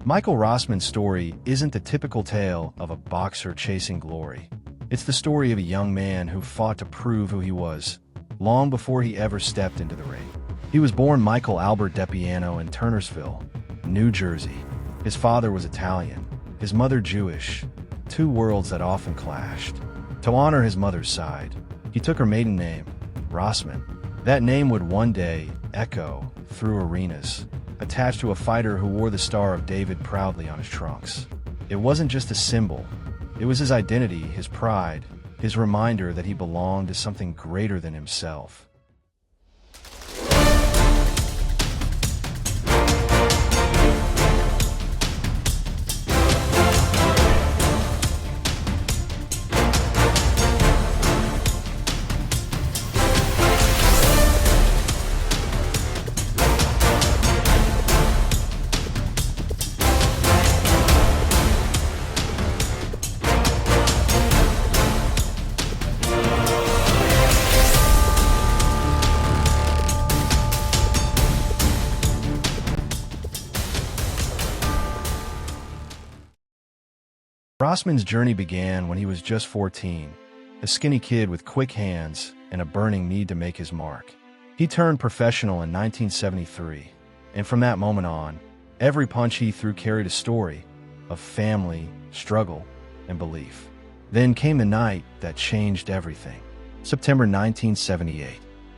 Michael Rossman's story isn't the typical tale of a boxer chasing glory. It's the story of a young man who fought to prove who he was, long before he ever stepped into the ring. He was born Michael Albert DePiano in Turnersville, New Jersey. His father was Italian, his mother Jewish, two worlds that often clashed. To honor his mother's side, he took her maiden name, Rossman. That name would one day echo through arenas, attached to a fighter who wore the Star of David proudly on his trunks. It wasn't just a symbol, it was his identity, his pride, his reminder that he belonged to something greater than himself. Rossman's journey began when he was just 14, a skinny kid with quick hands and a burning need to make his mark. He turned professional in 1973, and from that moment on, every punch he threw carried a story of family, struggle, and belief. Then came the night that changed everything. September 1978.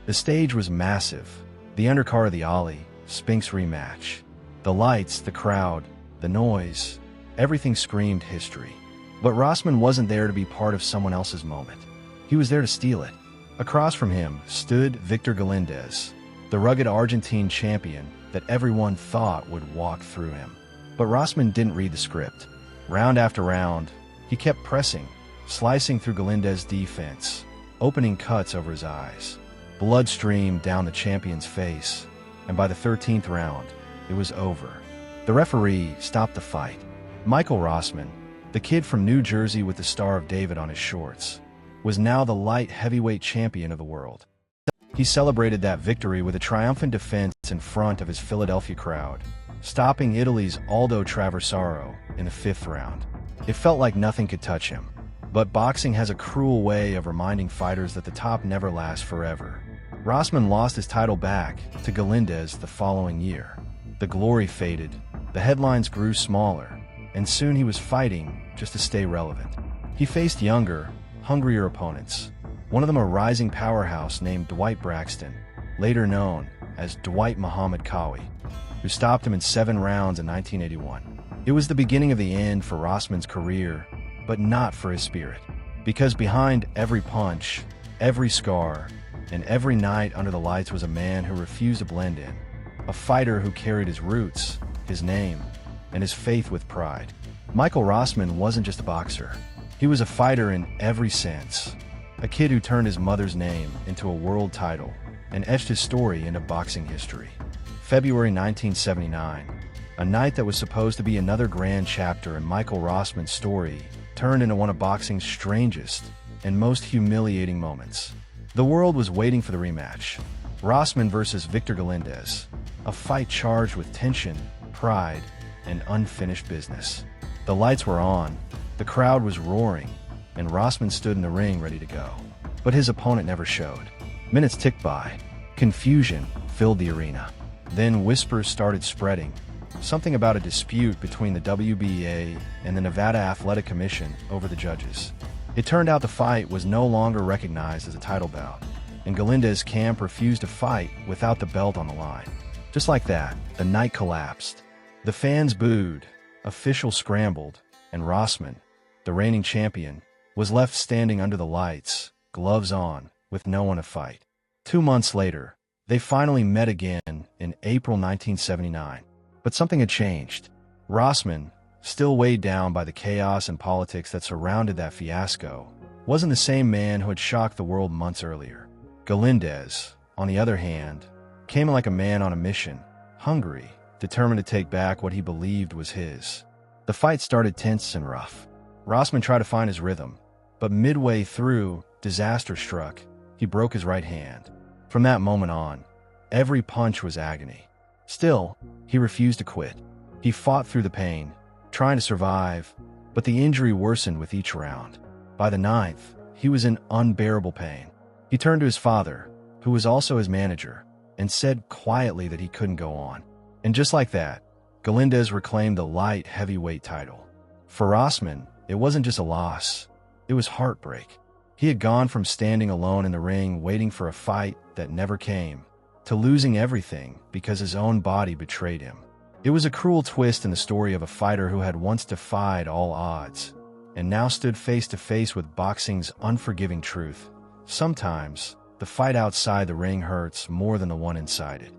The stage was massive, the undercard of the Ali Spinks rematch. The lights, the crowd, the noise, everything screamed history. But Rossman wasn't there to be part of someone else's moment. He was there to steal it. Across from him stood Victor Galindez, the rugged Argentine champion that everyone thought would walk through him. But Rossman didn't read the script. Round after round, he kept pressing, slicing through Galindez's defense, opening cuts over his eyes. Blood streamed down the champion's face, and by the 13th round, it was over. The referee stopped the fight. Michael Rossman, the kid from New Jersey with the Star of David on his shorts, was now the light heavyweight champion of the world. He celebrated that victory with a triumphant defense in front of his Philadelphia crowd, stopping Italy's Aldo Traversaro in the 5th round. It felt like nothing could touch him. But boxing has a cruel way of reminding fighters that the top never lasts forever. Rossman lost his title back to Galindez the following year. The glory faded, the headlines grew smaller, and soon he was fighting just to stay relevant. He faced younger, hungrier opponents, one of them a rising powerhouse named Dwight Braxton, later known as Dwight Muhammad Qawi, who stopped him in 7 rounds in 1981. It was the beginning of the end for Rossman's career, but not for his spirit. Because behind every punch, every scar, and every night under the lights was a man who refused to blend in, a fighter who carried his roots, his name, and his faith with pride. Michael Rossman wasn't just a boxer. He was a fighter in every sense. A kid who turned his mother's name into a world title and etched his story into boxing history. February 1979, a night that was supposed to be another grand chapter in Michael Rossman's story, turned into one of boxing's strangest and most humiliating moments. The world was waiting for the rematch. Rossman versus Victor Galindez, a fight charged with tension, pride, and unfinished business. The lights were on, the crowd was roaring, and Rossman stood in the ring ready to go. But his opponent never showed. Minutes ticked by. Confusion filled the arena. Then whispers started spreading. Something about a dispute between the WBA and the Nevada Athletic Commission over the judges. It turned out the fight was no longer recognized as a title bout, and Galindez's camp refused to fight without the belt on the line. Just like that, the night collapsed. The fans booed, officials scrambled, and Rossman, the reigning champion, was left standing under the lights, gloves on, with no one to fight. 2 months later, they finally met again in April 1979. But something had changed. Rossman, still weighed down by the chaos and politics that surrounded that fiasco, wasn't the same man who had shocked the world months earlier. Galindez, on the other hand, came like a man on a mission, hungry, determined to take back what he believed was his. The fight started tense and rough. Rossman tried to find his rhythm, but midway through, disaster struck. He broke his right hand. From that moment on, every punch was agony. Still, he refused to quit. He fought through the pain, trying to survive, but the injury worsened with each round. By the ninth, he was in unbearable pain. He turned to his father, who was also his manager, and said quietly that he couldn't go on. And just like that, Galindez reclaimed the light heavyweight title. For Rossman, it wasn't just a loss, it was heartbreak. He had gone from standing alone in the ring waiting for a fight that never came, to losing everything because his own body betrayed him. It was a cruel twist in the story of a fighter who had once defied all odds, and now stood face to face with boxing's unforgiving truth. Sometimes, the fight outside the ring hurts more than the one inside it.